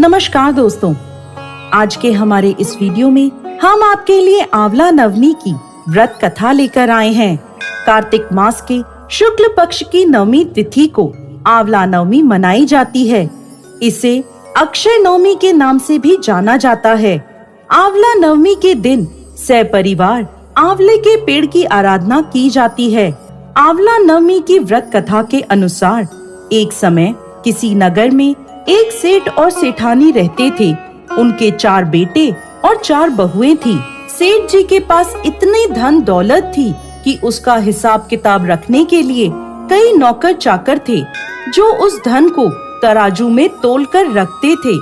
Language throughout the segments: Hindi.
नमस्कार दोस्तों, आज के हमारे इस वीडियो में हम आपके लिए आंवला नवमी की व्रत कथा लेकर आए हैं। कार्तिक मास के शुक्ल पक्ष की नवमी तिथि को आंवला नवमी मनाई जाती है। इसे अक्षय नवमी के नाम से भी जाना जाता है। आंवला नवमी के दिन सपरिवार आंवले के पेड़ की आराधना की जाती है। आंवला नवमी की व्रत कथा के अनुसार एक समय किसी नगर में एक सेठ और सेठानी रहते थे। उनके 4 बेटे और 4 बहुएं थी। सेठ जी के पास इतनी धन दौलत थी कि उसका हिसाब किताब रखने के लिए कई नौकर चाकर थे, जो उस धन को तराजू में तोल कर रखते थे।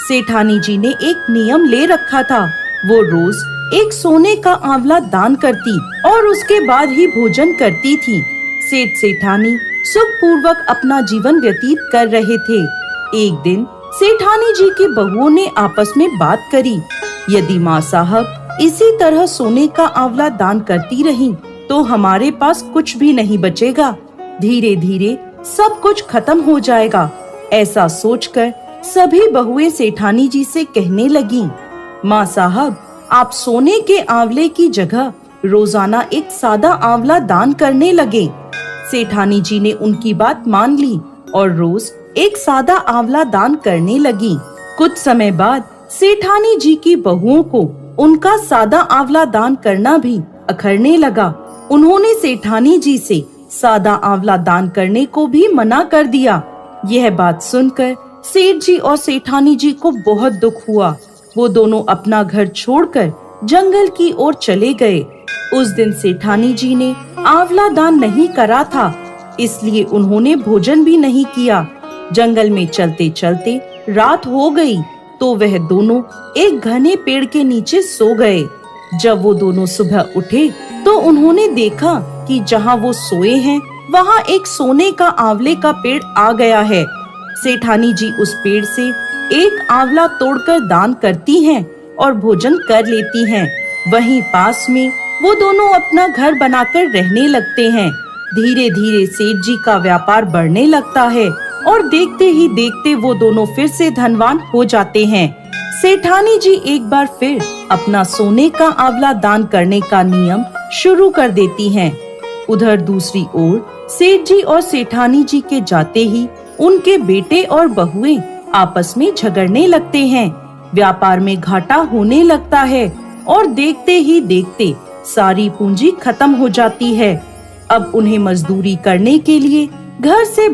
सेठानी जी ने एक नियम ले रखा था। वो रोज एक सोने का आंवला दान करती और उसके बाद ही भोजन करती थी। सेठ सेठानी सुख पूर्वक अपना जीवन व्यतीत कर रहे थे। एक दिन सेठानी जी की बहुओं ने आपस में बात करी, यदि माँ साहब इसी तरह सोने का आंवला दान करती रहीं, तो हमारे पास कुछ भी नहीं बचेगा। धीरे धीरे सब कुछ खत्म हो जाएगा। ऐसा सोचकर सभी बहुएं सेठानी जी से कहने लगी, माँ साहब, आप सोने के आंवले की जगह रोजाना एक सादा आंवला दान करने लगे। सेठानी जी ने उनकी बात मान ली और रोज एक सादा आंवला दान करने लगी। कुछ समय बाद सेठानी जी की बहुओं को उनका सादा आंवला दान करना भी अखरने लगा। उन्होंने सेठानी जी से सादा आंवला दान करने को भी मना कर दिया। यह बात सुनकर सेठ जी और सेठानी जी को बहुत दुख हुआ। वो दोनों अपना घर छोड़कर जंगल की ओर चले गए। उस दिन सेठानी जी ने आंवला दान नहीं करा था, इसलिए उन्होंने भोजन भी नहीं किया। जंगल में चलते चलते रात हो गई तो वह दोनों एक घने पेड़ के नीचे सो गए। जब वो दोनों सुबह उठे तो उन्होंने देखा कि जहाँ वो सोए हैं वहाँ एक सोने का आंवले का पेड़ आ गया है। सेठानी जी उस पेड़ से एक आंवला तोड़कर दान करती हैं और भोजन कर लेती हैं। वहीं पास में वो दोनों अपना घर बनाकर रहने लगते हैं। धीरे धीरे सेठ जी का व्यापार बढ़ने लगता है और देखते ही देखते वो दोनों फिर से धनवान हो जाते हैं। सेठानी जी एक बार फिर अपना सोने का आंवला दान करने का नियम शुरू कर देती हैं। उधर दूसरी ओर सेठ जी और सेठानी जी के जाते ही उनके बेटे और बहुएं आपस में झगड़ने लगते हैं। व्यापार में घाटा होने लगता है और देखते ही देखते सारी पूंजी खत्म हो जाती है। अब उन्हें मजदूरी करने के लिए घर से